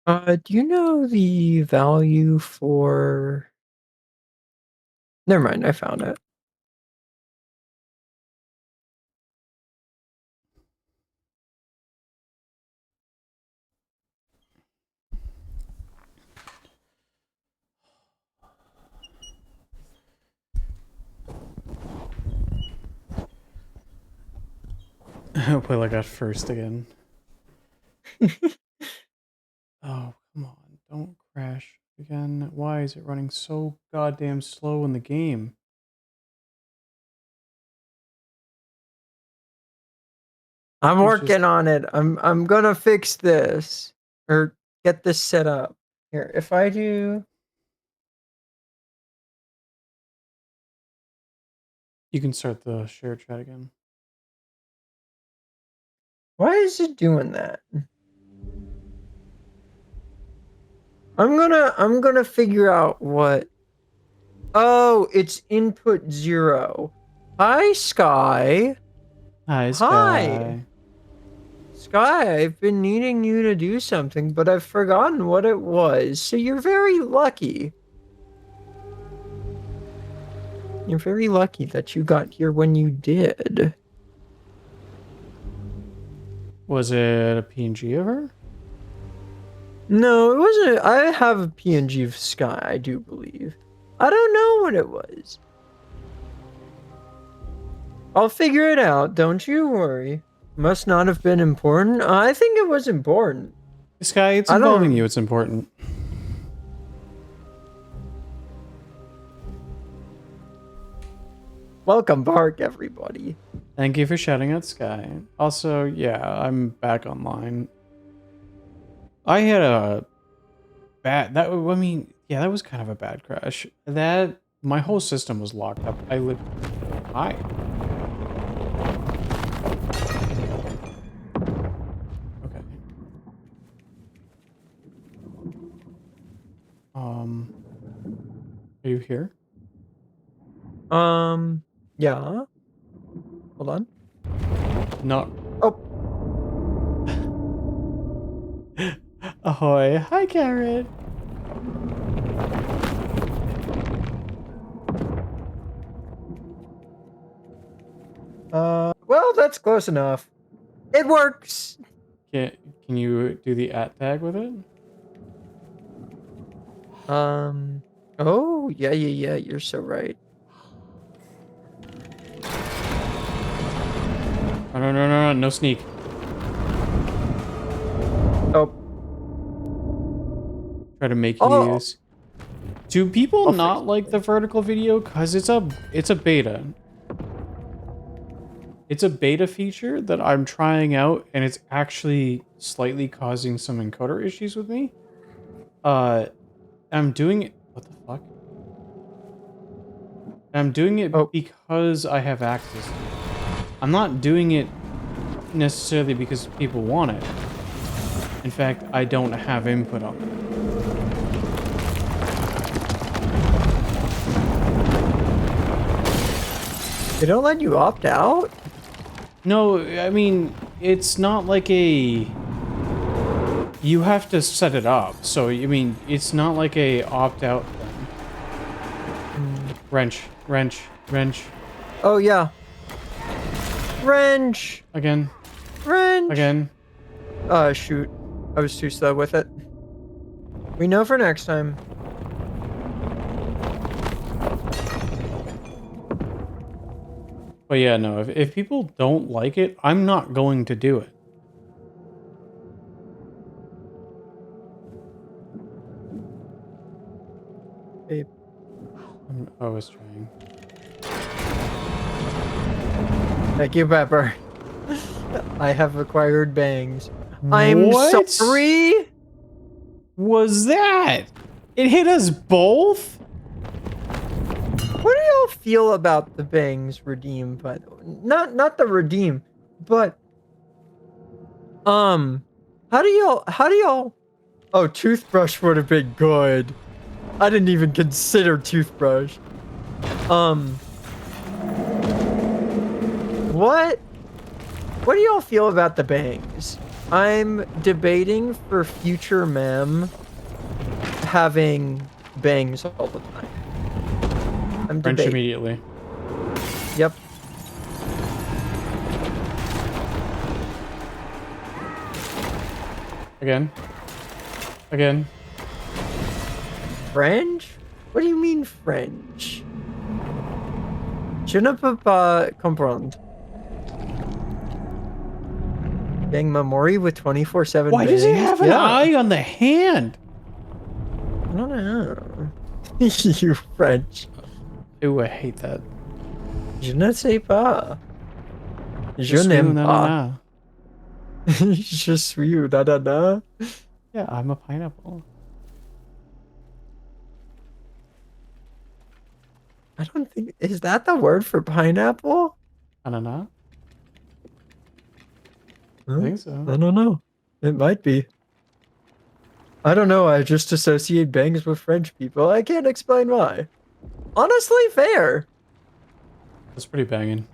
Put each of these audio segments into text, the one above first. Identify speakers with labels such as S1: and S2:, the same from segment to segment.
S1: Do you know the value for... Never mind, I found it.
S2: Will I got first again. Oh, come on. Don't crash again. Why is it running so goddamn slow in the game?
S1: I'm
S2: It's just...
S1: working on it. I'm gonna fix this or get this set up. Here, if I do...
S2: You can start the share chat again.
S1: Why is it doing that? I'm gonna figure out what... Oh, it's input 0. Hi, Sky.
S2: Hi,
S1: Hi.
S2: Sky.
S1: Sky, I've been needing you to do something, but I've forgotten what it was. So you're very lucky. You're very lucky that you got here when you did.
S2: Was it a PNG of her?
S1: No, it wasn't. I have a PNG of Sky, I do believe. I don't know what it was. I'll figure it out, don't you worry. Must not have been important. I think it was important.
S2: Sky, it's
S1: I
S2: involving
S1: don't...
S2: you. It's important.
S1: Welcome back, everybody.
S2: Thank you for shouting out Sky. Also, yeah, I'm back online. I had a bad... That, I mean, yeah, that was kind of a bad crash. That... My whole system was locked up. I lived... Hi. Okay. Are you here?
S1: Yeah. Hold on.
S2: No.
S1: Oh,
S2: Ahoy. Hi, Carrot.
S1: well, that's close enough. It works.
S2: Can, can you do the @ tag with it?
S1: Oh, yeah, you're so right.
S2: Oh, no, no sneak.
S1: Oh,
S2: Try to make you
S1: oh,
S2: use. Do people
S1: I'll fix
S2: not like the vertical video? Cause it's a beta. It's a beta feature that I'm trying out, and it's actually slightly causing some encoder issues with me. I'm doing it. What the fuck? I'm doing it
S1: Oh,
S2: because I have access to it. I'm not doing it necessarily because people want it. In fact, I don't have input on it.
S1: they don't let you opt out?
S2: No, I mean, it's not like a... You have to set it up, so, I mean, it's not like a opt-out thing. Wrench.
S1: Oh, yeah. Wrench!
S2: Again.
S1: Wrench!
S2: Again.
S1: Shoot. I was too slow with it. We know for next time.
S2: But yeah, no, if people don't like it, I'm not going to do it.
S1: Babe.
S2: I was trying.
S1: Thank you, Pepper. I have acquired bangs. I'm
S2: What
S1: sorry!
S2: was that? It hit us both?
S1: What do y'all feel about the bangs redeem, by the way? Not the redeem, but how do y'all Oh, toothbrush would have been good. I didn't even consider toothbrush. What? What do y'all feel about the bangs? I'm debating for future mem having bangs all the time. I'm
S2: French
S1: debating.
S2: immediately.
S1: Yep.
S2: Again. Again.
S1: French? What do you mean French? Je ne peux pas comprendre. Gang memory with 24/7
S2: Why does it
S1: bangs?
S2: have an eye on the hand?
S1: I don't know. You French.
S2: Ooh, I hate that.
S1: Je ne sais pas. Je
S2: suis
S1: n'aime
S2: na, na,
S1: pas.
S2: na.
S1: Je suis da da da.
S2: Yeah, I'm a pineapple.
S1: I don't think is that the word for pineapple?
S2: Anana?
S1: Huh?
S2: I think
S1: I
S2: so.
S1: don't know. It might be. I don't know. I just associate bangs with French people. I can't explain why. Honestly, fair.
S2: That's pretty banging.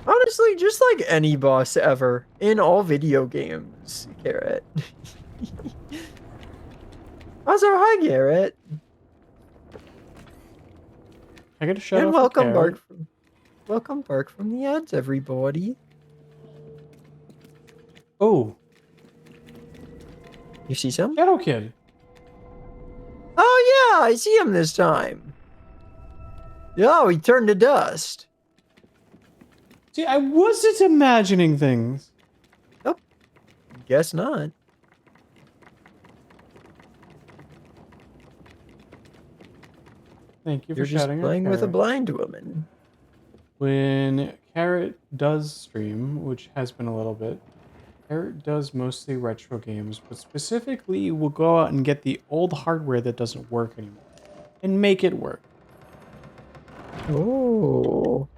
S1: Honestly, just like any boss ever in all video games, Garrett. Also, hi, Garrett.
S2: I get a shout
S1: And
S2: out for
S1: welcome,
S2: Carrot.
S1: Bark from the ads, everybody.
S2: Oh,
S1: You see some?
S2: Shadow Kid.
S1: Oh yeah, I see him this time. Oh, he turned to dust.
S2: See, I wasn't imagining things.
S1: Nope. Guess not.
S2: Thank you for
S1: You're just
S2: shouting out
S1: playing with a
S2: Carrot.
S1: blind woman.
S2: When Carrot does stream, which has been a little bit, Carrot does mostly retro games, but specifically will go out and get the old hardware that doesn't work anymore and make it work.
S1: Oh,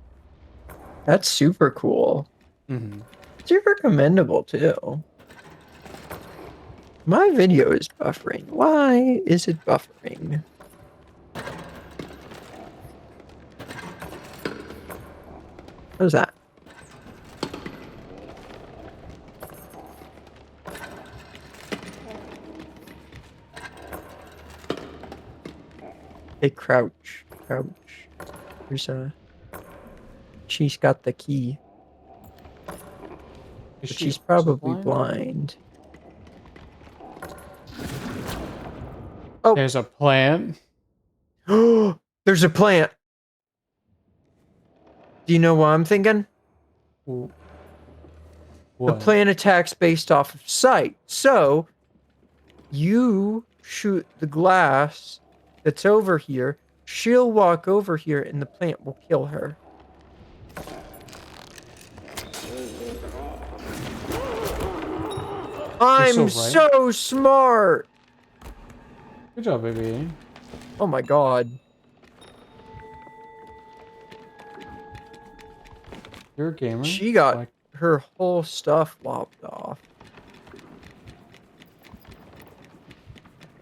S1: that's super cool.
S2: Mm-hmm.
S1: Super commendable too. My video is buffering. Why is it buffering? What is that? Hey, crouch. Crouch. There's a... She's got the key.
S2: Is
S1: But
S2: she
S1: she's
S2: also
S1: probably blind. Oh!
S2: There's a plant.
S1: There's a plant! Do you know what I'm thinking?
S2: What?
S1: The plant attacks based off of sight. So, you shoot the glass that's over here, she'll walk over here, and the plant will kill her. I'm so smart!
S2: Good job, baby.
S1: Oh my god.
S2: You're a gamer?
S1: She got her whole stuff lopped off.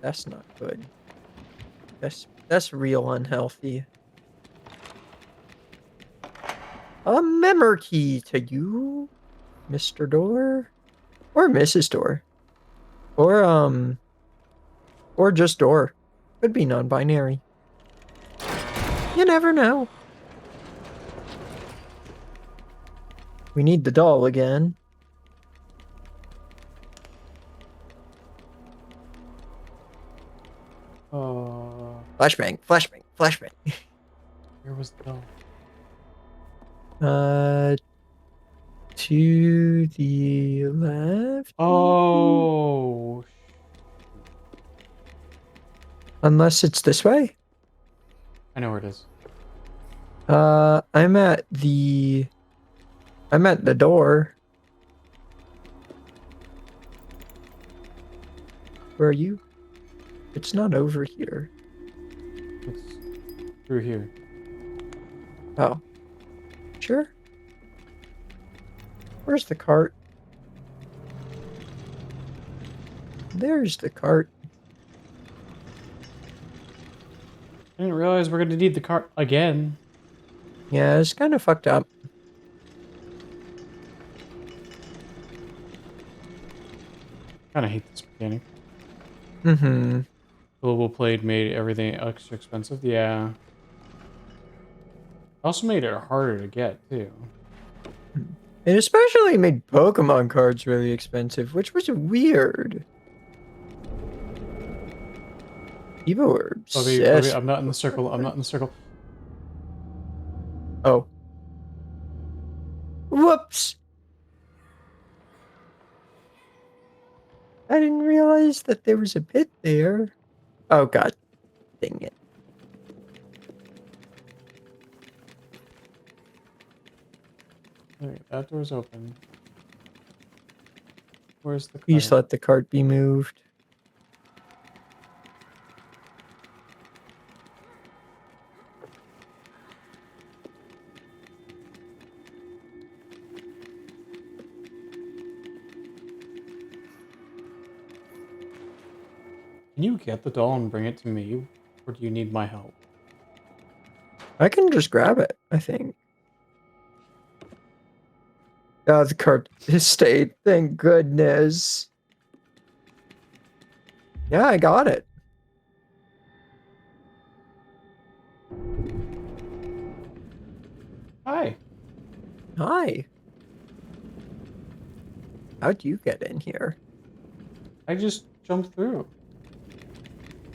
S1: That's not good. That's real unhealthy. A member key to you, Mr. Door. Or Mrs. Door. Or just Door. Could be non-binary. You never know. We need the doll again. Flashbang, flashbang, flashbang.
S2: Where was the doll?
S1: To the left.
S2: Oh.
S1: Unless it's this way.
S2: I know where it is.
S1: I'm at the door. Where are you? It's not over here.
S2: It's through here.
S1: Oh. Sure. Where's the cart? There's the cart.
S2: I didn't realize we're gonna need the cart again.
S1: Yeah, it's kind of fucked up.
S2: kind of hate this mechanic.
S1: Mm-hmm.
S2: Global Plate made everything extra expensive. Yeah. Also made it harder to get, too.
S1: It especially made Pokemon cards really expensive, which was weird. People were
S2: Bubby,
S1: obsessed.
S2: I'm not in the circle. I'm not in the circle.
S1: Oh. Whoops. I didn't realize that there was a pit there. Oh, God. Dang it.
S2: Alright, that door's open. Where's the
S1: You just
S2: cart?
S1: let the cart be moved.
S2: Can you get the doll and bring it to me? Or do you need my help?
S1: I can just grab it, I think. Oh, the cart stayed. Thank goodness. Yeah, I got it.
S2: Hi.
S1: Hi. How'd you get in here?
S2: I just jumped through.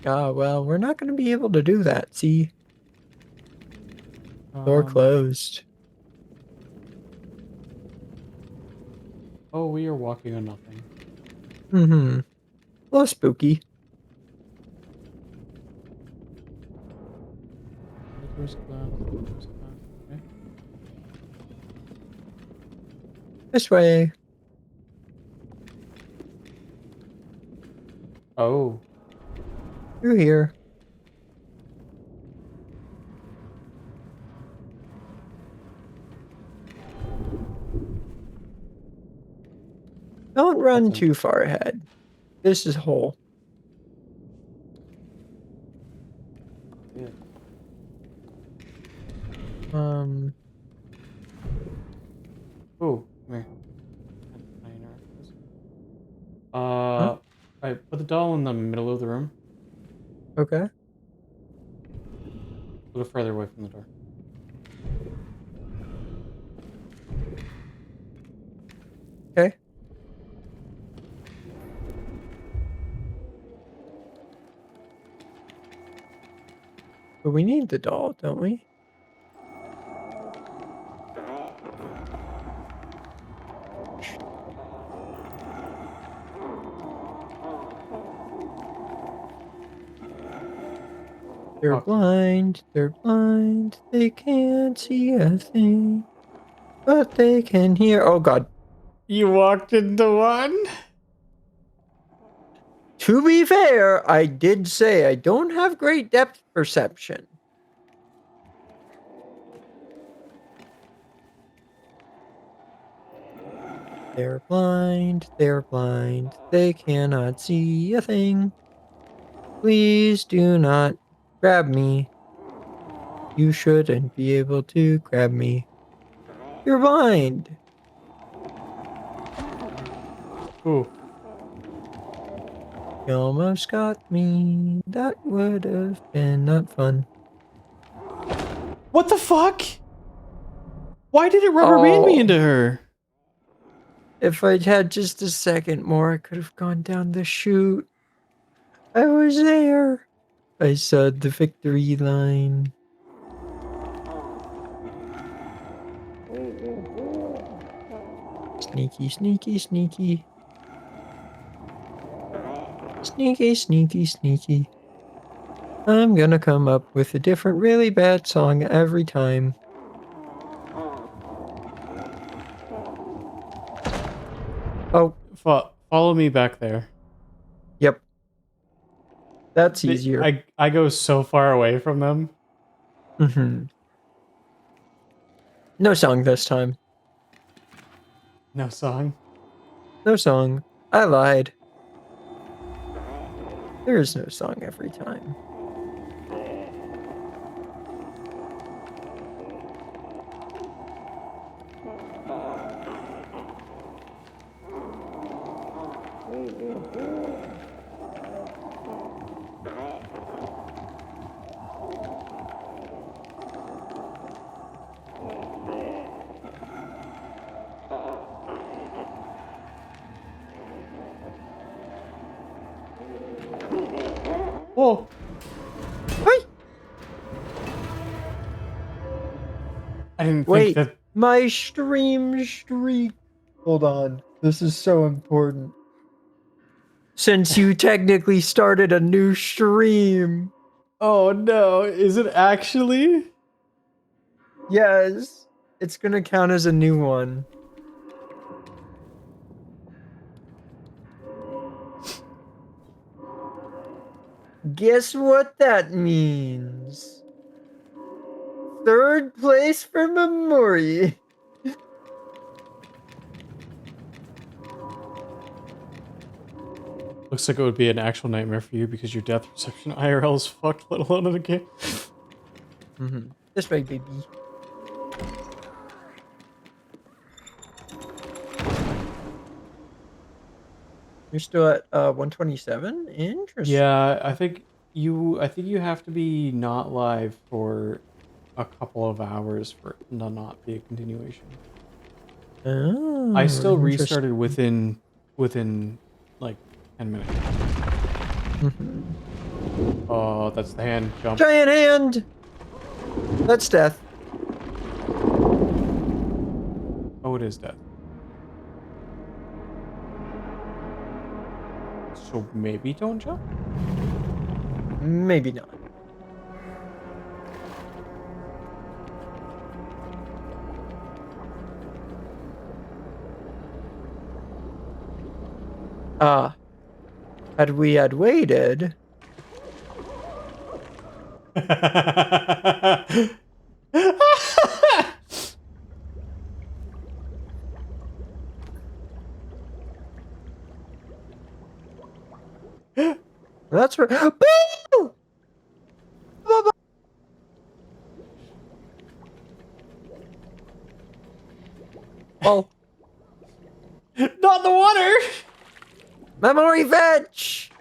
S1: Ah, well, we're not going to be able to do that. See? Door
S2: Um,
S1: closed.
S2: oh, we are walking on nothing.
S1: Mm-hmm. A little spooky.
S2: The door's closed. The door's closed. Okay.
S1: This way.
S2: Oh.
S1: Through here. Don't run
S2: That's
S1: too far ahead. This is a hole.
S2: yeah. Oh, come here.
S1: Huh?
S2: Alright, put the doll in the middle of the room.
S1: Okay.
S2: A little further away from the door.
S1: Okay. But we need the doll, don't we? They're
S2: Fuck.
S1: blind, they can't see a thing, but they can hear. Oh God.
S2: You walked into one?
S1: To be fair, I did say I don't have great depth perception. They're blind, they cannot see a thing. Please do not grab me. You shouldn't be able to grab me. You're blind.
S2: Ooh.
S1: You almost got me. That would have been not fun.
S2: What the fuck? Why did it rubber band me
S1: Oh,
S2: into her?
S1: if I'd had just a second more, I could have gone down the chute. I was there. I saw the victory line. Sneaky, sneaky, sneaky. Sneaky, sneaky, sneaky. I'm gonna come up with a different, really bad song every time. Oh,
S2: Follow me back there.
S1: yep. That's easier.
S2: I go so far away from them.
S1: Mm-hmm. No song this time.
S2: No song.
S1: No song. I lied. There is no song every time.
S2: Whoa!
S1: Hey!
S2: I didn't think
S1: Wait,
S2: that.
S1: my stream streak. Hold on. This is so important. Since you technically started a new stream.
S2: Oh no! Is it actually?
S1: Yes. It's gonna count as a new one. Guess what that means? Third place for Memori.
S2: Looks like it would be an actual nightmare for you because your death perception IRL is fucked, let alone in the game.
S1: This way, baby. You're still at 127? Interesting.
S2: Yeah, I think you have to be not live for a couple of hours for it to not be a continuation.
S1: Oh,
S2: I still
S1: interesting.
S2: restarted within like 10 minutes. Oh, that's the hand jump.
S1: Giant hand! That's death.
S2: Oh, it is death. So maybe don't jump?
S1: Maybe not. Had we had waited, that's right. Boo! Oh,
S2: Not the water!
S1: memory fetch!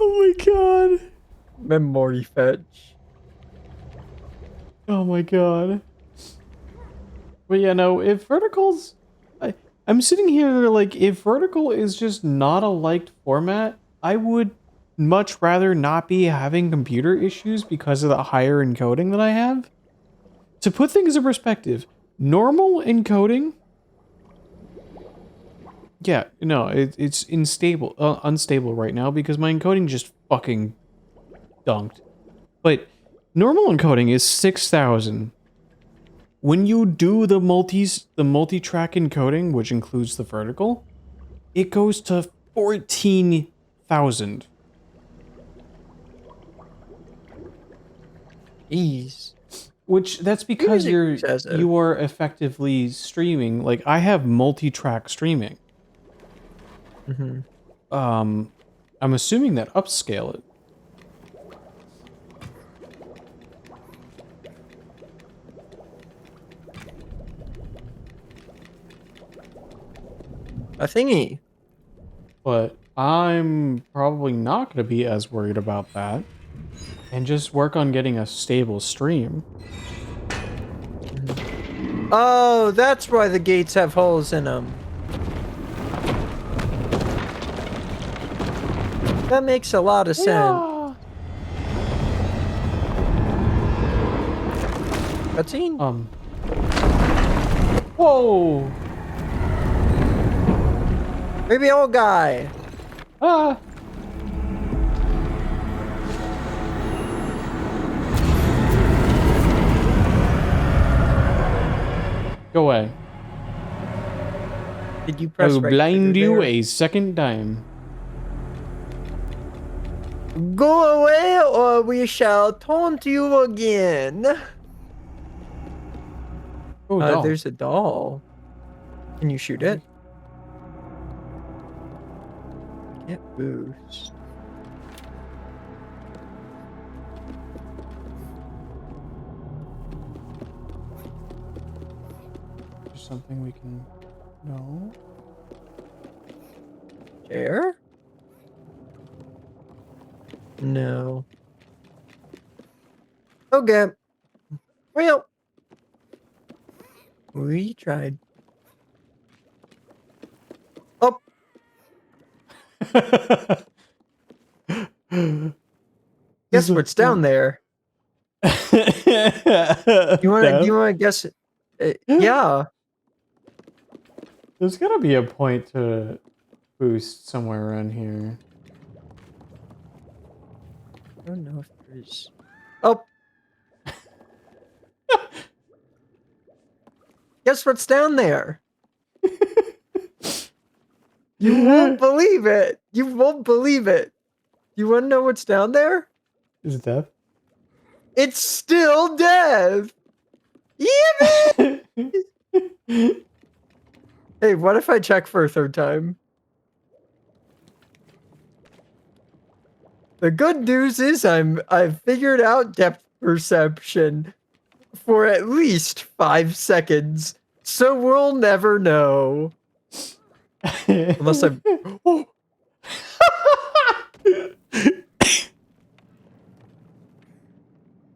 S2: Oh my god.
S1: Memory fetch.
S2: Oh my god. But yeah, no, if verticals... I'm sitting here like, if vertical is just not a liked format, I would much rather not be having computer issues because of the higher encoding that I have. To put things in perspective, normal encoding... Yeah, no, it's unstable right now because my encoding just fucking dunked. But normal encoding is 6,000. When you do the multi-track encoding, which includes the vertical, it goes to 14,000.
S1: Ease.
S2: Which that's because
S1: Music says it.
S2: you are effectively streaming. Like I have multi-track streaming. I'm assuming that upscale it.
S1: A thingy.
S2: But I'm probably not going to be as worried about that. And just work on getting a stable stream.
S1: Oh, that's why the gates have holes in them. That makes a lot of sense.
S2: Yeah.
S1: Cutscene?
S2: Whoa!
S1: Maybe old guy.
S2: Ah! Go away.
S1: Did you
S2: I
S1: press
S2: will
S1: right
S2: blind
S1: trigger
S2: you
S1: there?
S2: a second time.
S1: Go away or we shall taunt you again.
S2: Oh, doll.
S1: There's a doll. Can you shoot it? Get boost.
S2: something we can know?
S1: Chair? No. Okay. Well, we tried. Oh, guess what's down there? You want to? Do you want to guess? Yeah.
S2: There's gotta be a point to boost somewhere around here.
S1: I don't know if there's. Oh. Guess what's down there? You won't believe it. You won't believe it. You want to know what's down there?
S2: Is it death?
S1: It's still death. Even. Hey, what if I check for a third time? The good news is I've figured out depth perception for at least 5 seconds, so we'll never know. Unless I'm. Oh.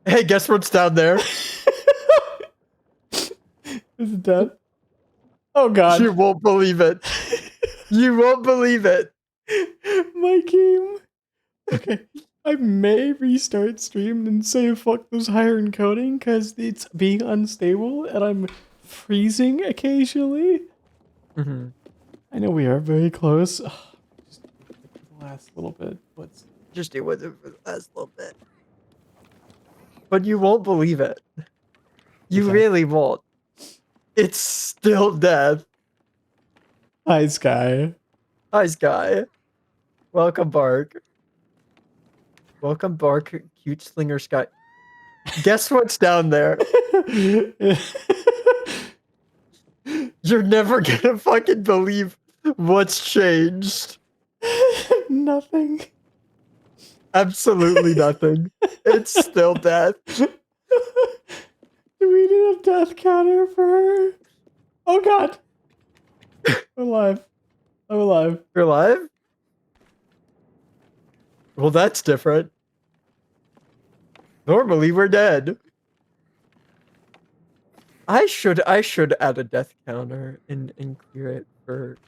S1: Hey, guess what's down there?
S2: Is it death? Oh god.
S1: You won't believe it. You won't believe it.
S2: My game. Okay. I may restart stream and say fuck those higher encoding because it's being unstable and I'm freezing occasionally.
S1: Mm-hmm.
S2: I know we are very close. Ugh, just the last little bit. What's
S1: Just deal with it for the last little bit. But you won't believe it. You
S2: Okay.
S1: really won't. It's still death.
S2: Hi Sky?
S1: Hi, Sky. Welcome, Bark. Welcome, Bark. Cute Slinger Sky. Guess what's down there? You're never gonna fucking believe what's changed.
S2: Nothing.
S1: Absolutely nothing. It's still death.
S2: Do we need a death counter for her? Oh god. I'm alive. I'm alive.
S1: You're alive? Well, that's different. Normally, we're dead. I should add a death counter and clear it for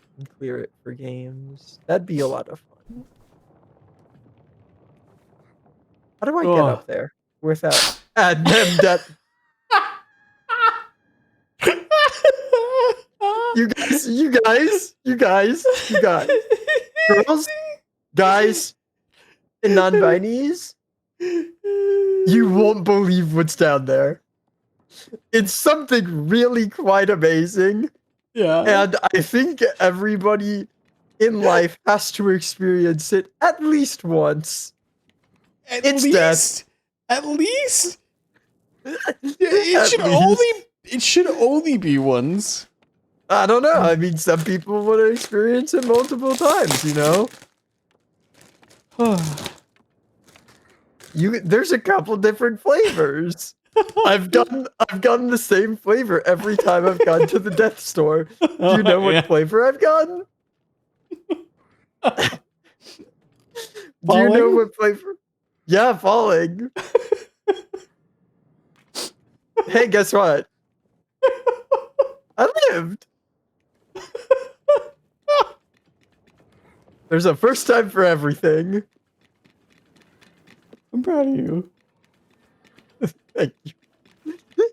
S1: games. That'd be a lot of fun. How do I get up there without add them death? You guys, girls, guys, and non-binaries, you won't believe what's down there. It's something really quite amazing.
S2: Yeah.
S1: And I think everybody in life has to experience it at least once. It's death.
S2: At least.
S1: At
S2: It should only be once.
S1: I don't know. I mean, some people want to experience it multiple times, you know? There's a couple different flavors. I've gotten the same flavor every time I've gone to the death store. Do you know what flavor I've gotten? Do you know what flavor? Yeah, falling. Hey, guess what? I lived. There's a first time for everything.
S2: I'm proud of you.
S1: Thank you.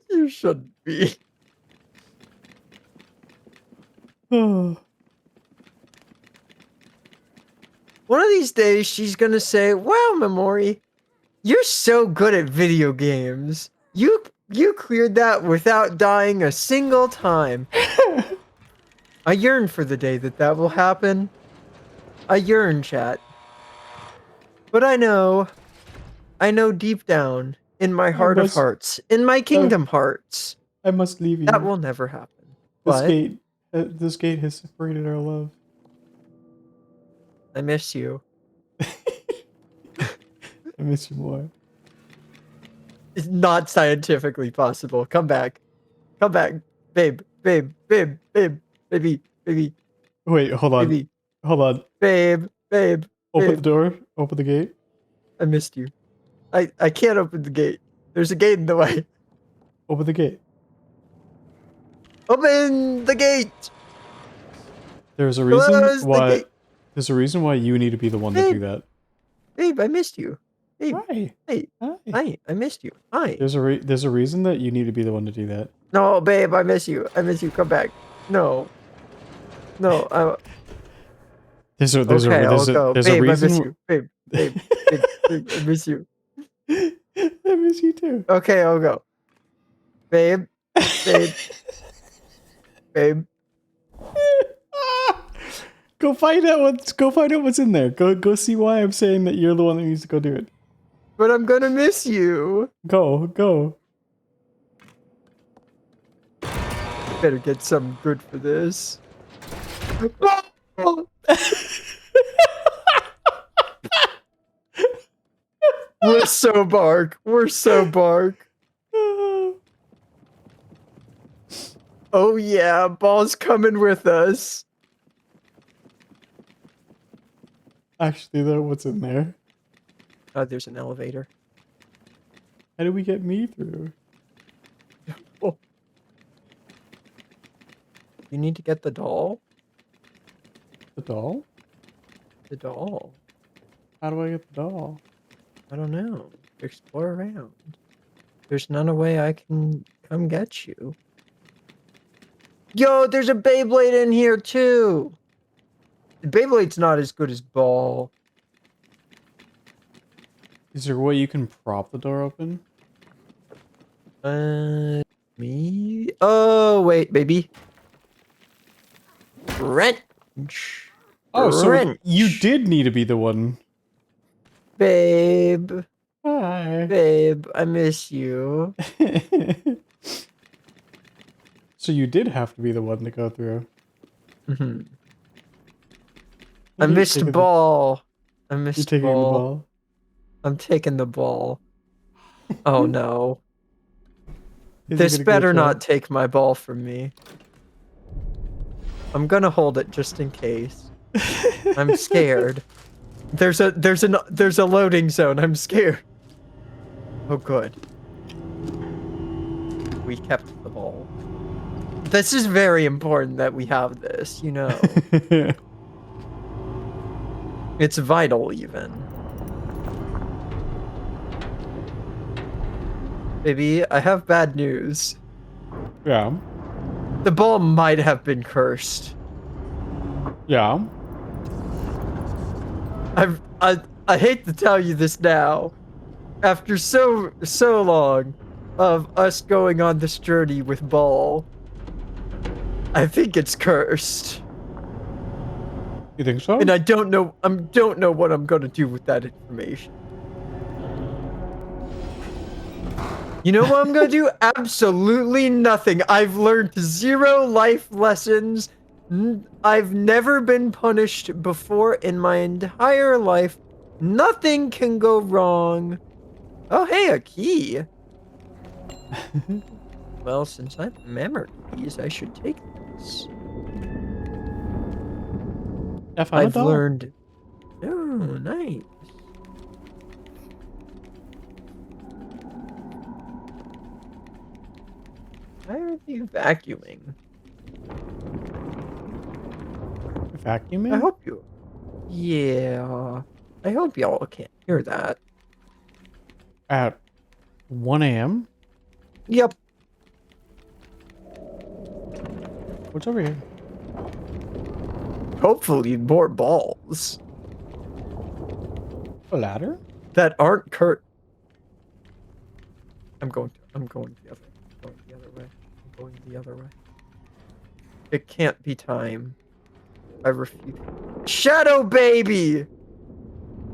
S1: You shouldn't be.
S2: Oh.
S1: One of these days, she's gonna say, "Wow, Memori, you're so good at video games. You cleared that without dying a single time." I yearn for the day that will happen. I yearn, chat. But I know deep down, in my heart of hearts, in my kingdom hearts,
S2: I must leave you.
S1: that will never happen.
S2: This gate has separated our love.
S1: I miss you.
S2: I miss you more.
S1: It's not scientifically possible. Come back. Come back. babe, babe, babe, babe, baby, baby,
S2: Wait, hold on.
S1: baby,
S2: Hold on.
S1: babe, babe,
S2: Open the
S1: babe.
S2: door. Open the gate.
S1: I missed you. I can't open the gate. There's a gate in the way.
S2: Open the gate.
S1: Open the gate.
S2: There's a reason
S1: Close the
S2: why.
S1: gate.
S2: There's a reason why you need to be the one to do
S1: Babe.
S2: that.
S1: Babe, I missed you. Babe,
S2: Hi.
S1: hey,
S2: Hi.
S1: hi, I missed you. Hi.
S2: There's a reason that you need to be the one to do that.
S1: No, babe, I miss you. I miss you. Come back. No. No,
S2: There's a
S1: okay, I'll go.
S2: there's a
S1: Babe, I miss
S2: reason.
S1: you. Babe, babe, babe, babe, I miss you.
S2: I miss you too.
S1: Okay, I'll go. Babe, babe, babe.
S2: Go find out what's in there. Go see why I'm saying that you're the one that needs to go do it.
S1: But I'm gonna miss you.
S2: Go.
S1: Better get something good for this. We're so bark. We're so bark. Oh yeah, Ball's coming with us.
S2: Actually, though, what's in there?
S1: There's an elevator.
S2: How do we get me through?
S1: Oh. You need to get the doll?
S2: The doll?
S1: The doll.
S2: How do I get the doll?
S1: I don't know. Explore around. There's none a way I can come get you. Yo, there's a Beyblade in here too. The Beyblade's not as good as Ball.
S2: Is there a way you can prop the door open?
S1: Me? Oh, wait, baby. Wrench.
S2: Oh, so
S1: Wrench.
S2: you did need to be the one.
S1: Babe.
S2: Hi.
S1: Babe, I miss you.
S2: So you did have to be the one to go through.
S1: Mhm.
S2: You're
S1: I missed
S2: taking
S1: Ball. I
S2: You're
S1: missed
S2: taking the
S1: Ball.
S2: ball.
S1: I'm taking the ball. Oh no.
S2: Is it
S1: This
S2: gonna go
S1: better
S2: to-
S1: not take my ball from me. I'm gonna hold it just in case. I'm scared. There's a loading zone. I'm scared. Oh good. We kept the ball. This is very important that we have this, you know. It's vital even. Baby, I have bad news.
S2: Yeah.
S1: The ball might have been cursed.
S2: Yeah.
S1: I hate to tell you this now. After so long of us going on this journey with Ball, I think it's cursed.
S2: You think so?
S1: And I don't know what I'm gonna do with that information. You know what I'm gonna do? Absolutely nothing. I've learned 0 life lessons. I've never been punished before in my entire life. Nothing can go wrong. Oh, hey, a key. Well, since I have memory keys, I should take this.
S2: I found a
S1: I've
S2: doll.
S1: learned. Oh, nice. Why are you vacuuming?
S2: Vacuuming?
S1: I hope you. Yeah. I hope y'all can't hear that.
S2: At 1 a.m.?
S1: Yep.
S2: What's over here?
S1: Hopefully more balls
S2: A ladder?
S1: that aren't Kurt. I'm going the other way. I'm going the other way. I'm going the other way. It can't be time. I refuse. Shadow baby!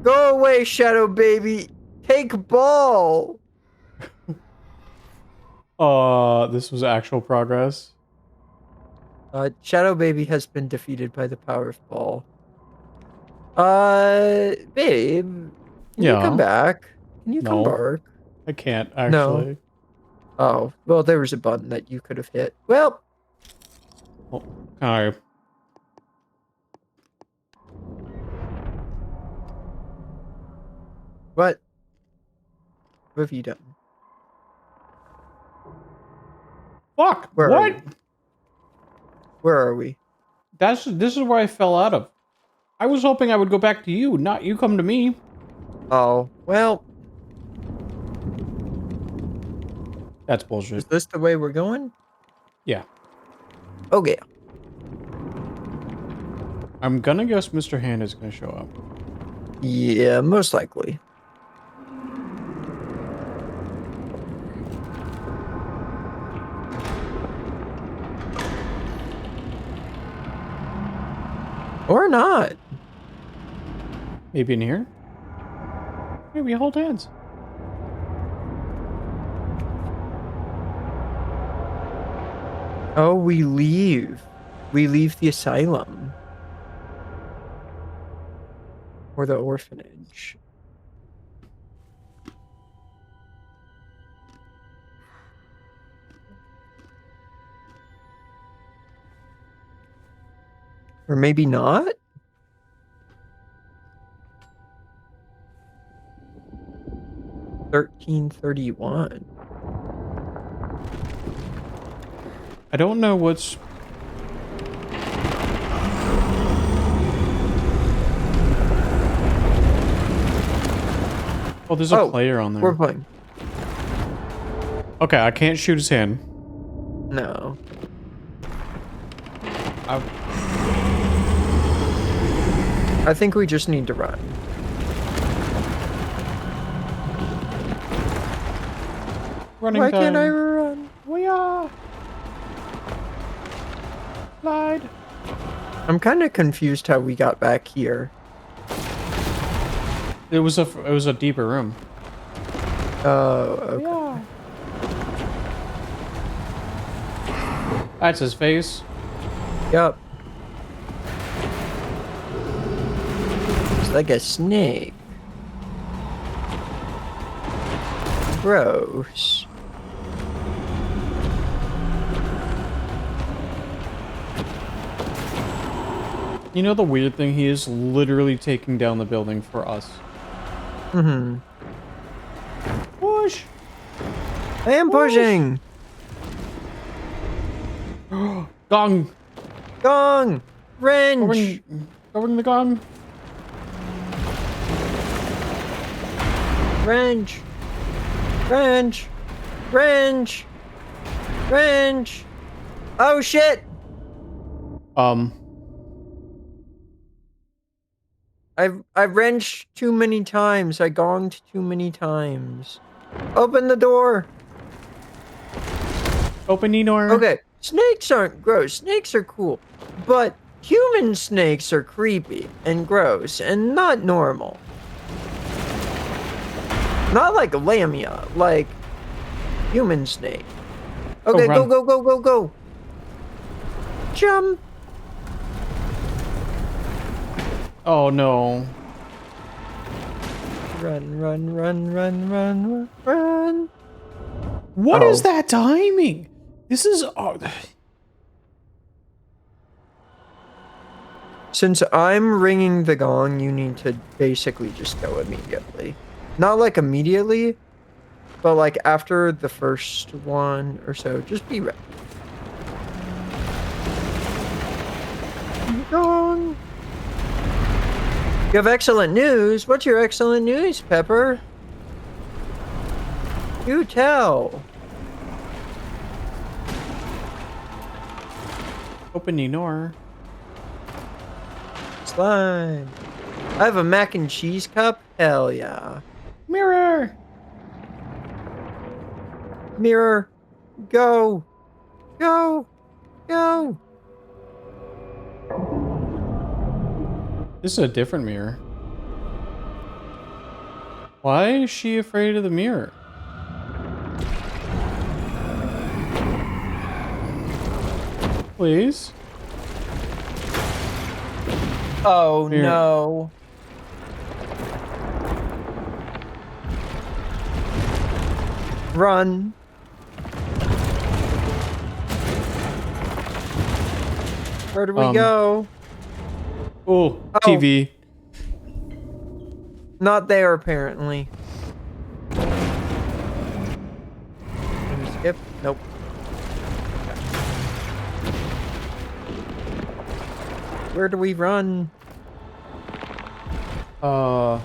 S1: Go away, Shadow baby! Take ball!
S2: This was actual progress.
S1: Shadow baby has been defeated by the power of ball. Babe, can you
S2: Yeah.
S1: come back? Can you come
S2: No.
S1: back?
S2: I can't,
S1: No.
S2: actually.
S1: Oh, well, there was a button that you could have hit. Well,
S2: Oh, alright.
S1: What? What have you done?
S2: Fuck!
S1: Where are
S2: What?
S1: we? Where are we?
S2: This is where I fell out of. I was hoping I would go back to you, not you come to me.
S1: Oh, well,
S2: That's
S1: is
S2: bullshit.
S1: this the way we're going?
S2: Yeah.
S1: Okay.
S2: I'm gonna guess Mr. Hand is gonna show up.
S1: Yeah, most likely. Or not.
S2: Maybe in here? Maybe hold hands.
S1: Oh, we leave. We leave the asylum. Or the orphanage. Or maybe not? $13.31.
S2: I don't know what's... Oh, there's a player on
S1: We're
S2: there.
S1: playing.
S2: Okay, I can't shoot his hand.
S1: No. I think we just need to run.
S2: Running
S1: Why
S2: time.
S1: can't I run?
S2: We are. Slide.
S1: I'm kind of confused how we got back here.
S2: It was a deeper room.
S1: Oh, okay.
S2: Yeah. That's his face.
S1: Yup. It's like a snake. Gross.
S2: You know the weird thing? He is literally taking down the building for us.
S1: Mm-hmm.
S2: Push!
S1: I am pushing!
S2: Gong!
S1: Gong! Wrench!
S2: Covering the gong.
S1: Wrench! Wrench! Wrench! Wrench! Oh shit! I've wrenched too many times. I gonged too many times. Open the door!
S2: Open Enor.
S1: Okay, snakes aren't gross. Snakes are cool. But human snakes are creepy and gross and not normal. Not like a lamia, like human snake. Okay,
S2: run.
S1: go. Jump.
S2: Oh no.
S1: Run.
S2: What is
S1: Oh.
S2: that timing? This is...
S1: Since I'm ringing the gong, you need to basically just go immediately. Not like immediately, but like after the first one or so, just be ready. Gong. You have excellent news. What's your excellent news, Pepper? You tell.
S2: Open Enor.
S1: Slime. I have a mac and cheese cup? Hell yeah.
S2: Mirror!
S1: Mirror. Go.
S2: This is a different mirror. Why is she afraid of the mirror? Please?
S1: Oh
S2: Here.
S1: no. Run. Where do we go?
S2: Oh,
S1: Oh.
S2: TV.
S1: Not there, apparently. Can we skip? Nope. Where do we run?
S2: Oh,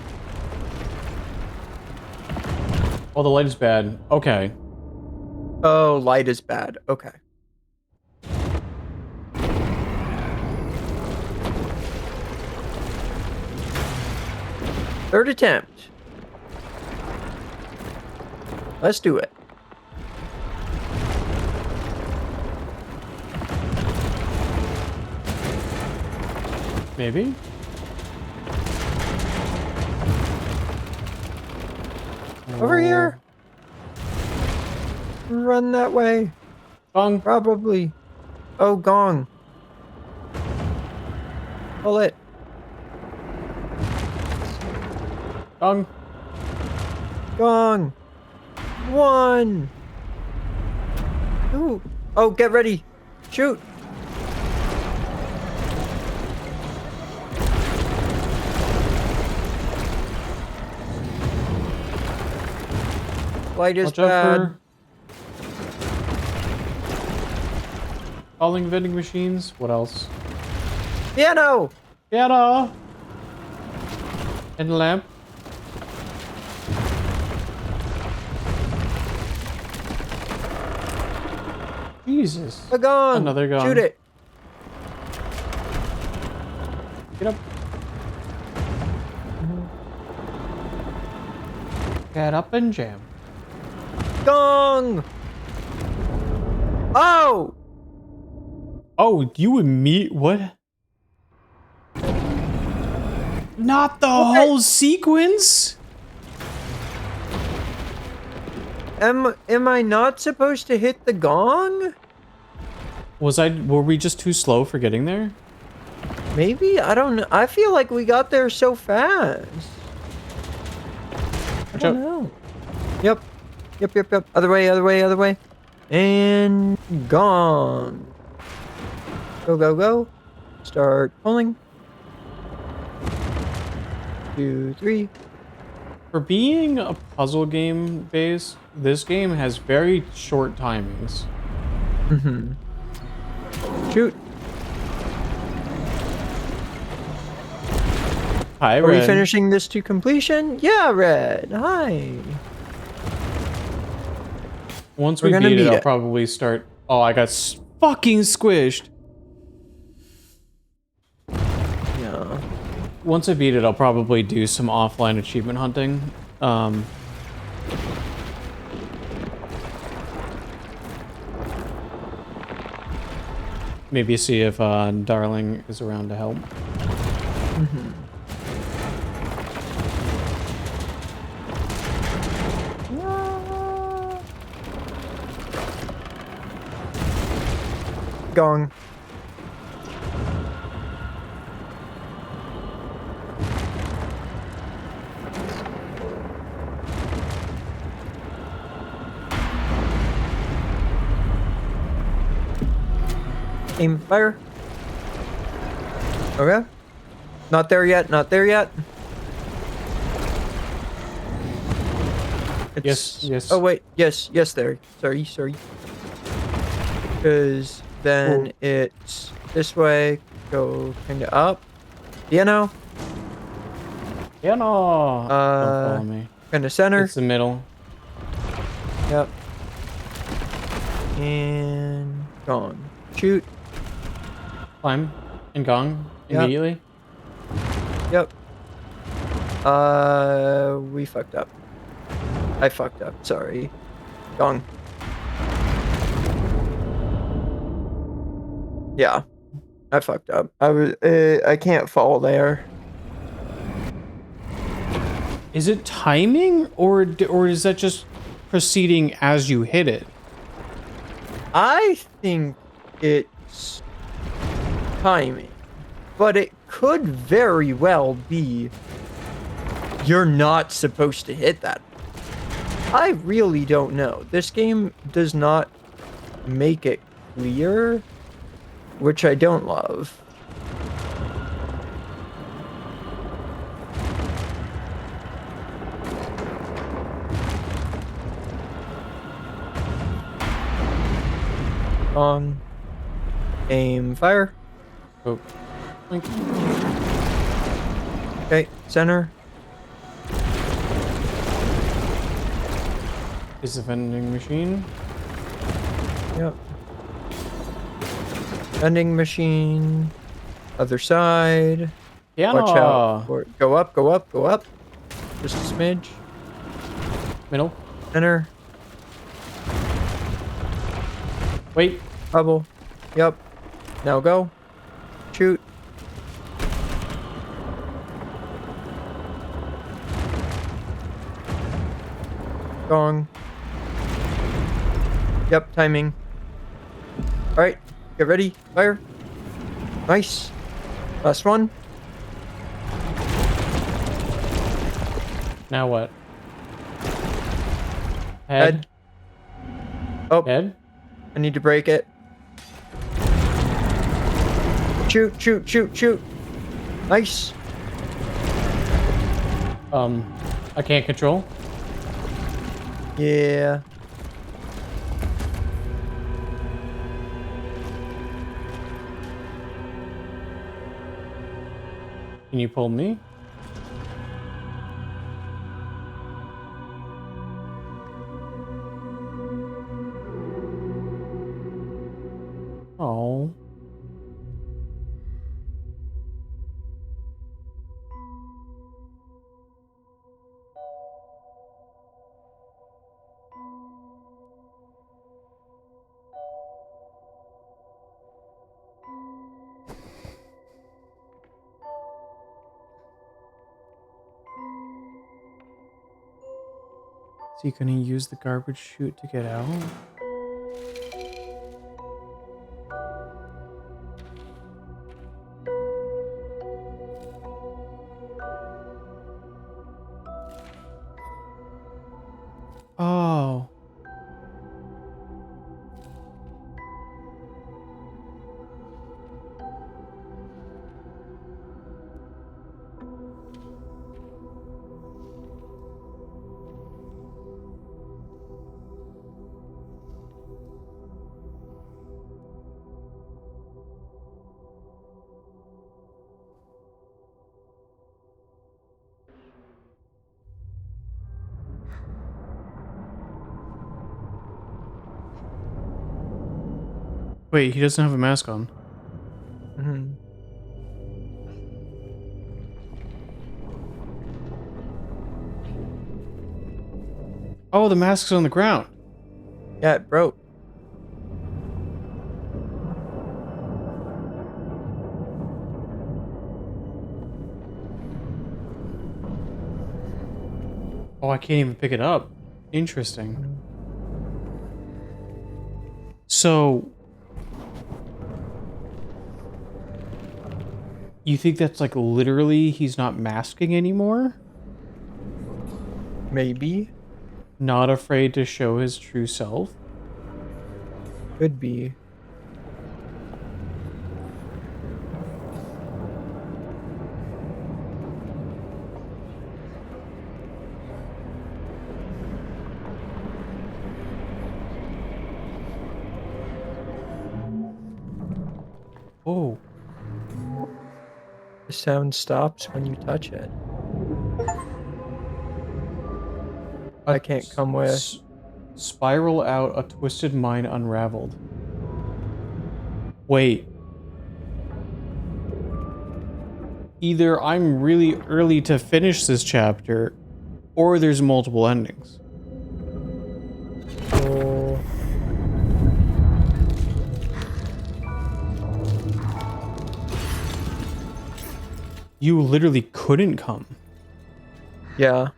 S2: the light is bad. Okay.
S1: Oh, light is bad. Okay. Third attempt. Let's do it.
S2: Maybe?
S1: Over here. Run that way.
S2: Gong.
S1: Probably. Oh, gong. Pull it.
S2: Gong.
S1: Gong. One. Ooh. Oh, get ready. Shoot. Light is
S2: Watch out
S1: bad.
S2: for falling vending machines. What else?
S1: Piano.
S2: Piano. And lamp. Jesus.
S1: A gong.
S2: Another gong.
S1: Shoot it.
S2: Get up. Get up and jam.
S1: Gong. Oh.
S2: Oh, you and me? What? Not the whole sequence?
S1: Am I not supposed to hit the gong?
S2: Were we just too slow for getting there?
S1: Maybe? I don't know. I feel like we got there so fast. I don't know. Yep. Yep. Other way. And gong. Go. Start pulling. 2, 3.
S2: For being a puzzle game base, this game has very short timings.
S1: Mm-hmm. Shoot.
S2: Hi,
S1: Are
S2: Red.
S1: we finishing this to completion? Yeah, Red. Hi.
S2: Once
S1: We're
S2: we
S1: gonna
S2: beat it,
S1: beat
S2: I'll
S1: it.
S2: probably start... Oh, I got fucking squished.
S1: Yeah.
S2: Once I beat it, I'll probably do some offline achievement hunting. Maybe see if Darling is around to help.
S1: Mm-hmm. Gong. Aim, fire. Okay. Not there yet.
S2: Yes.
S1: Oh wait, yes, there. Sorry. Because then it's this way. Go kinda up. Piano.
S2: Yeah, no. Don't follow me.
S1: Kinda center.
S2: It's the middle.
S1: Yep. And gone. Shoot.
S2: Climb and gong
S1: Yep.
S2: immediately.
S1: Yep. We fucked up. I fucked up. Sorry. Gong. Yeah. I fucked up. I can't fall there.
S2: Is it timing or is that just proceeding as you hit it?
S1: I think it's timing, but it could very well be you're not supposed to hit that. I really don't know. This game does not make it clear. which I don't love. On. Aim, fire.
S2: Oh. Blink.
S1: Okay, center.
S2: Is the vending machine?
S1: Yep. Vending machine. Other side.
S2: Piano.
S1: Watch out. Go up, go up, go up. Just a smidge.
S2: Middle.
S1: Center.
S2: Wait.
S1: Bubble. Yep. Now go. Shoot. Gong. Yep, timing. Alright, get ready. Fire. Nice. Last one.
S2: Now what? Head.
S1: Oh,
S2: Head.
S1: I need to break it. Shoot, shoot, shoot, shoot. Nice.
S2: I can't control.
S1: Yeah.
S2: Can you pull me? Oh. Is he gonna use the garbage chute to get out? Oh. Wait, he doesn't have a mask on.
S1: Mhm.
S2: Oh, the mask's on the ground.
S1: Yeah, it broke.
S2: Oh, I can't even pick it up. Interesting. So, you think that's like literally he's not masking anymore?
S1: Maybe.
S2: Not afraid to show his true self?
S1: Could be.
S2: Oh.
S1: The sound stops when you touch it. I can't come with.
S2: Spiral out, a twisted mind unraveled. Wait. Either I'm really early to finish this chapter, or there's multiple endings.
S1: Oh.
S2: You literally couldn't come.
S1: Yeah.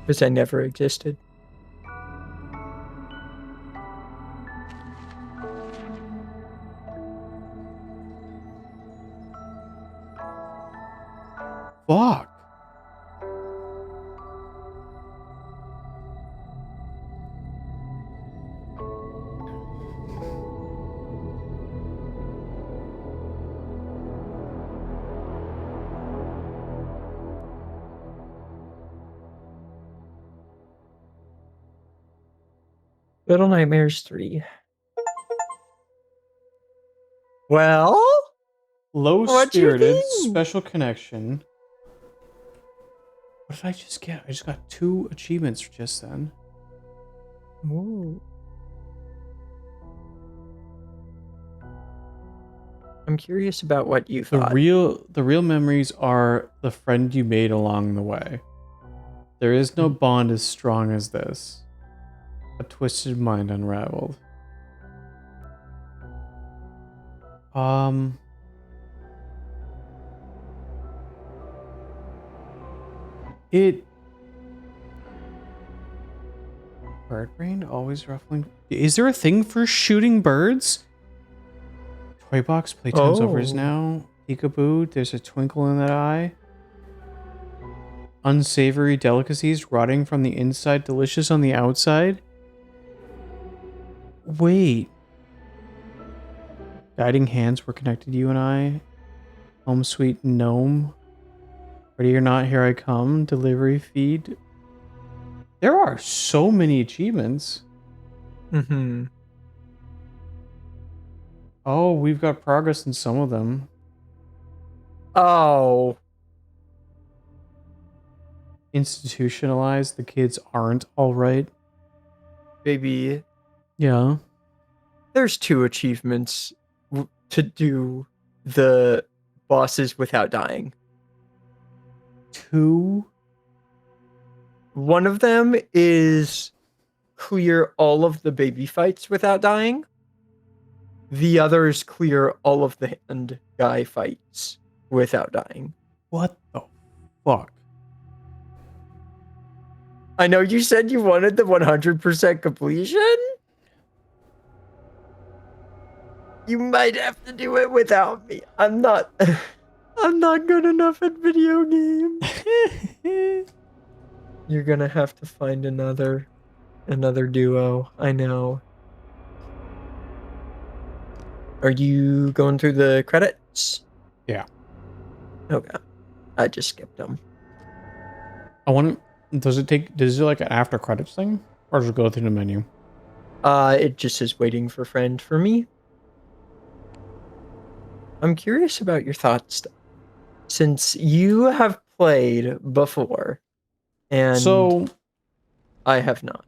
S1: Because I never existed.
S2: Fuck.
S1: Little Nightmares 3. Well,
S2: Low
S1: what you
S2: spirited,
S1: think?
S2: special connection. What did I just get? I just got 2 achievements just then.
S1: Ooh. I'm curious about what you
S2: The
S1: thought.
S2: real memories are the friend you made along the way. There is no bond as strong as this. A twisted mind unraveled. It bird brain always ruffling. Is there a thing for shooting birds? Toy box playtime's overs
S1: Oh.
S2: now. Peekaboo, there's a twinkle in that eye. Unsavory delicacies rotting from the inside, delicious on the outside. Wait. Guiding hands were connected, you and I. Home sweet gnome. Ready or not, here I come. Delivery feed. There are so many achievements.
S1: Mm-hmm.
S2: Oh, we've got progress in some of them.
S1: Oh.
S2: Institutionalized. The kids aren't all right.
S1: Baby.
S2: Yeah.
S1: There's 2 achievements to do the bosses without dying.
S2: 2.
S1: One of them is clear all of the baby fights without dying. The other is clear all of the hand guy fights without dying.
S2: What the fuck?
S1: I know you said you wanted the 100% completion. You might have to do it without me. I'm not good enough at video games. You're gonna have to find another duo. I know. Are you going through the credits?
S2: Yeah.
S1: Okay. I just skipped them.
S2: I want to. Does it like an after credits thing? Or does it go through the menu?
S1: It just is waiting for friend for me. I'm curious about your thoughts, since you have played before, and
S2: So
S1: I have not.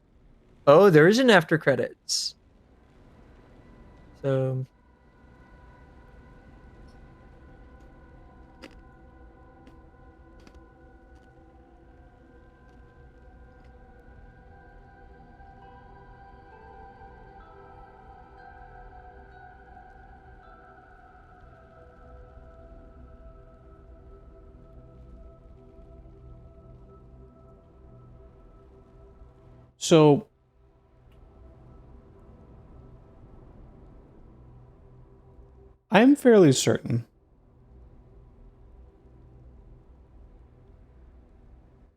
S1: Oh, there is an after credits. So
S2: So I'm fairly certain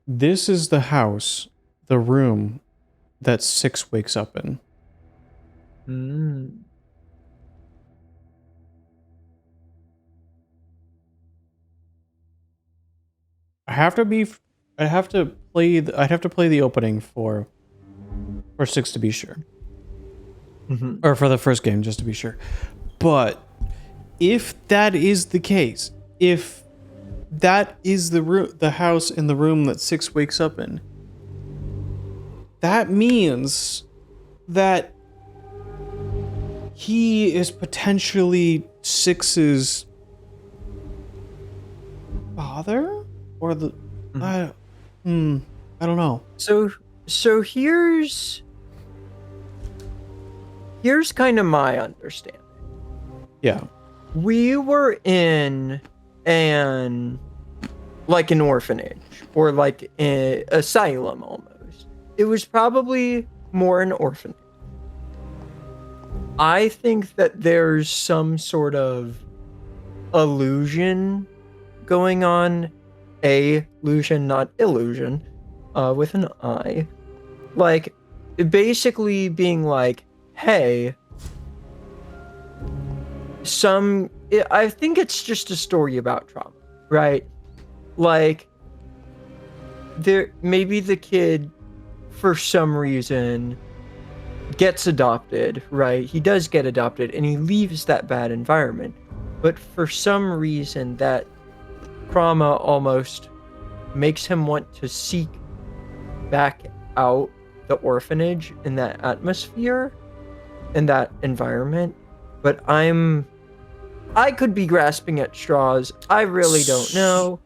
S2: this is the house, the room that 6 wakes up in. I'd have to play the opening for 6 to be sure. Or for the first game just to be sure. But if that is the case, if that is the house in the room that 6 wakes up in, that means that he is potentially 6's father, or the I don't know.
S1: So here's kind of my understanding.
S2: Yeah.
S1: We were in an orphanage, or like an asylum almost. It was probably more an orphanage. I think that there's some sort of illusion going on. Illusion, not illusion, with an I. Like, basically being like, hey, I think it's just a story about trauma, right? Like, maybe the kid, for some reason, gets adopted, right? He does get adopted and he leaves that bad environment. But for some reason, that trauma almost makes him want to seek back out the orphanage in that atmosphere, in that environment. But I could be grasping at straws. I really don't know.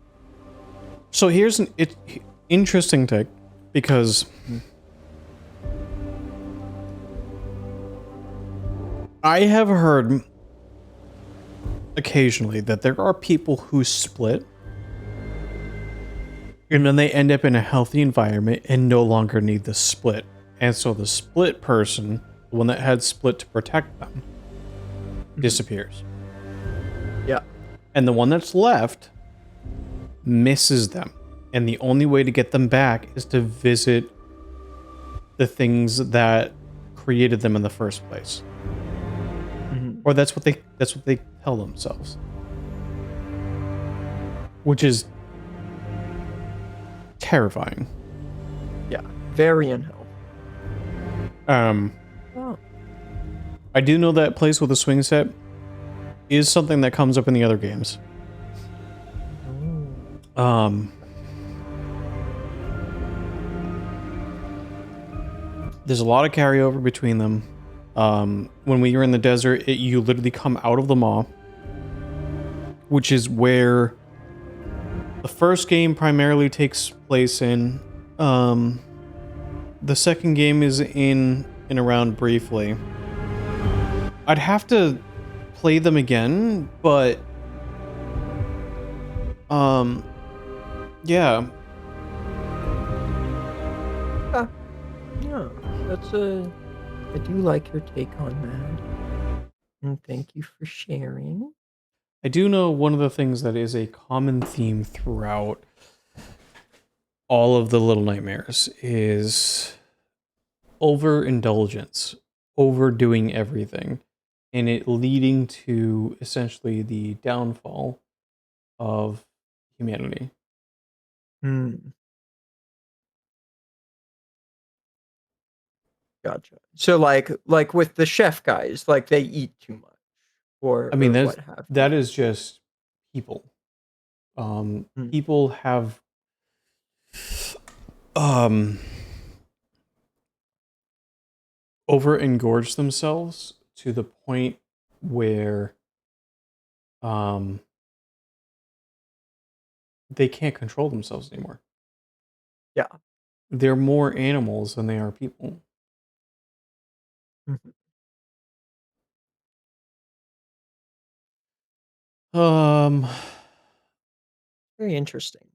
S2: So here's an interesting take, because I have heard occasionally that there are people who split and then they end up in a healthy environment and no longer need the split. And so the split person, the one that had split to protect them, disappears.
S1: Yeah.
S2: And the one that's left misses them. And the only way to get them back is to visit the things that created them in the first place. Or that's what they tell themselves. Which is terrifying.
S1: Yeah. Very unhealthy. Oh.
S2: I do know that place with a swing set is something that comes up in the other games. There's a lot of carryover between them. When we were in the desert, you literally come out of the maw, which is where the first game primarily takes place in. The second game is in and around briefly. I'd have to play them again, but yeah.
S1: Yeah, I do like your take on that. And thank you for sharing.
S2: I do know one of the things that is a common theme throughout all of the Little Nightmares is overindulgence, overdoing everything, and it leading to essentially the downfall of humanity.
S1: Gotcha. So like with the chef guys, like they eat too much, or
S2: I mean,
S1: what have you.
S2: that is just people. People have over engorged themselves to the point where they can't control themselves anymore.
S1: Yeah.
S2: They're more animals than they are people.
S1: Very interesting.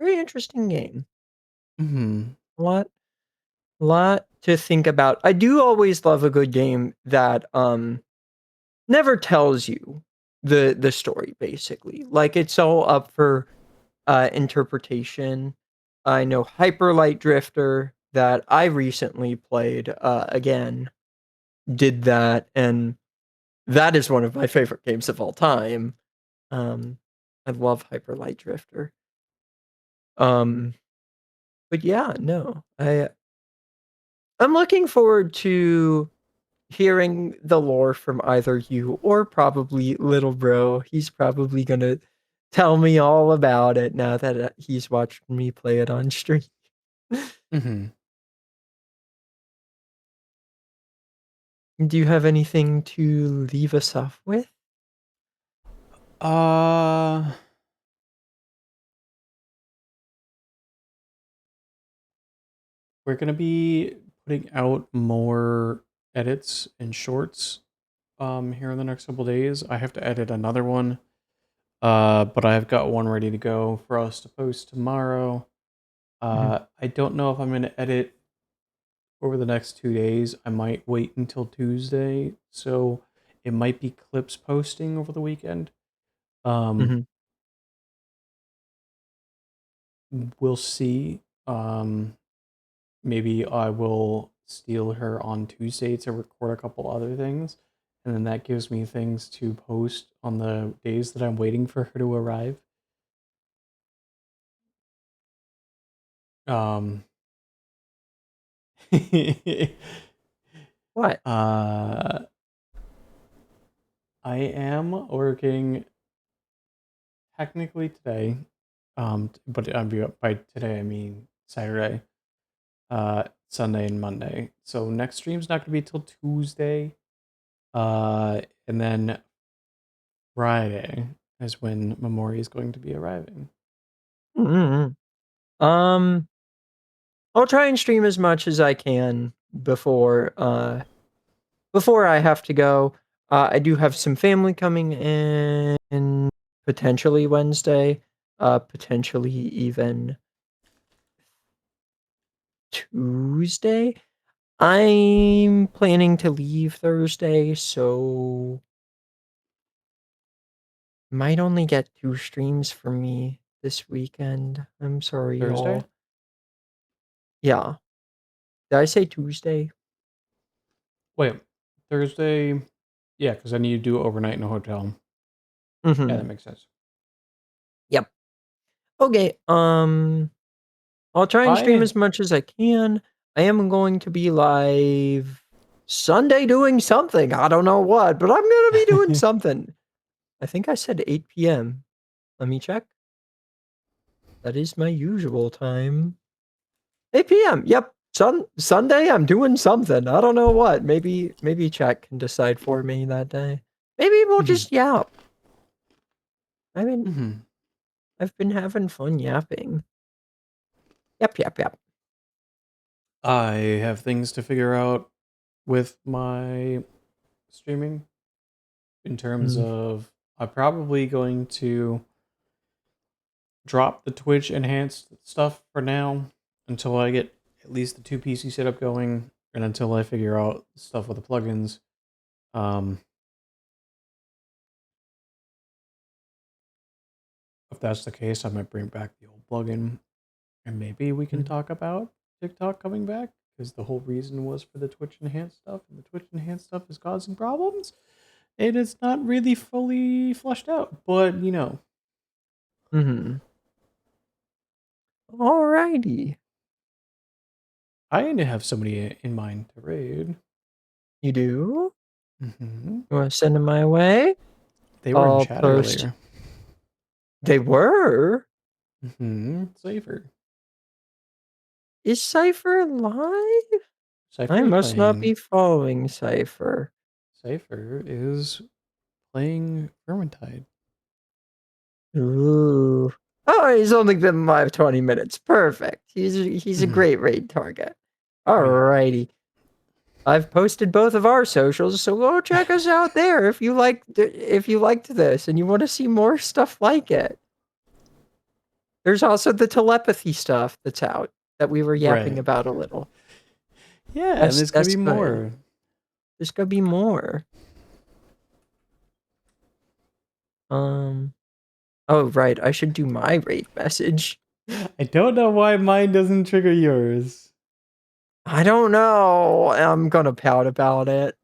S1: Very interesting game. A lot to think about. I do always love a good game that never tells you the story, basically. Like it's all up for interpretation. I know Hyper Light Drifter that I recently played again did that, and that is one of my favorite games of all time. I love Hyper Light Drifter. But yeah, no, I'm looking forward to hearing the lore from either you or probably little bro. He's probably gonna tell me all about it now that he's watched me play it on stream. Do you have anything to leave us off with?
S2: We're gonna be putting out more edits and shorts here in the next couple days. I have to edit another one. But I've got one ready to go for us to post tomorrow. I don't know if I'm gonna edit over the next 2 days. I might wait until Tuesday, so it might be clips posting over the weekend. We'll see. Maybe I will steal her on Tuesday to record a couple other things, and then that gives me things to post on the days that I'm waiting for her to arrive.
S1: What?
S2: I am working technically today, but by today I mean Saturday, Sunday, and Monday. So next stream's not gonna be till Tuesday, and then Friday is when Memori is going to be arriving.
S1: Mm-hmm. I'll try and stream as much as I can before I have to go. I do have some family coming in potentially Wednesday, potentially even Tuesday. I'm planning to leave Thursday, so might only get 2 streams for me this weekend. I'm sorry,
S2: Thursday?
S1: y'all. Yeah. Did I say Tuesday?
S2: Wait, Thursday? Yeah, because then you do overnight in a hotel.
S1: Mm-hmm.
S2: Yeah, that makes sense.
S1: Yep. Okay. I'll try and stream as much as I can. I am going to be live Sunday doing something. I don't know what, but I'm gonna be doing something. I think I said 8 p.m. Let me check. That is my usual time. 8 p.m. Yep. Sunday I'm doing something. I don't know what. Maybe chat can decide for me that day. Maybe we'll just yap. I mean, I've been having fun yapping. Yep.
S2: I have things to figure out with my streaming in terms of I'm probably going to drop the Twitch enhanced stuff for now until I get at least the 2 PC setup going and until I figure out stuff with the plugins. If that's the case, I might bring back the old plugin and maybe we can talk about TikTok coming back because the whole reason was for the Twitch enhanced stuff, and the Twitch enhanced stuff is causing problems. And it's not really fully flushed out, but you know.
S1: Alrighty.
S2: I need to have somebody in mind to raid.
S1: You do?
S2: Mm-hmm.
S1: You want to send them my way?
S2: They were in chat earlier.
S1: They were?
S2: Cypher.
S1: Is Cypher live?
S2: Cypher
S1: I
S2: is
S1: must
S2: playing.
S1: not be following Cypher.
S2: Cypher is playing Vermintide.
S1: Ooh. Oh, he's only been live 20 minutes. Perfect. He's a great raid target. Alrighty. I've posted both of our socials, so go check us out there if you liked this and you want to see more stuff like it. There's also the telepathy stuff that's out that we were yapping about a little.
S2: Yeah, and there's gonna be more.
S1: There's gonna be more. Oh right, I should do my raid message.
S2: I don't know why mine doesn't trigger yours.
S1: I don't know. I'm gonna pout about it.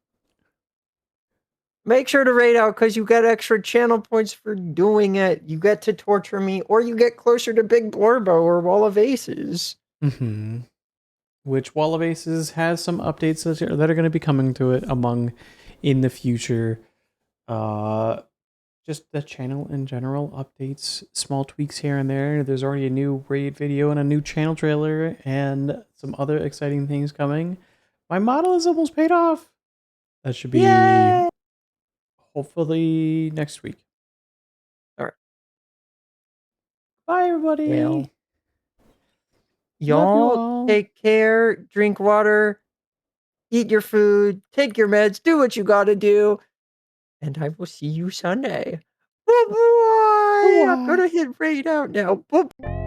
S1: Make sure to raid out because you get extra channel points for doing it. You get to torture me, or you get closer to Big Blorbo or Wall of Aces.
S2: Which Wall of Aces has some updates that are going to be coming to it in the future. Just the channel in general updates, small tweaks here and there. There's already a new raid video and a new channel trailer and some other exciting things coming. My model is almost paid off. That should be hopefully next week.
S1: All right.
S2: Bye, everybody.
S1: Well, y'all take care, drink water, eat your food, take your meds, do what you gotta do, and I will see you Sunday. Bye-bye. I'm gonna hit raid out now. Bye.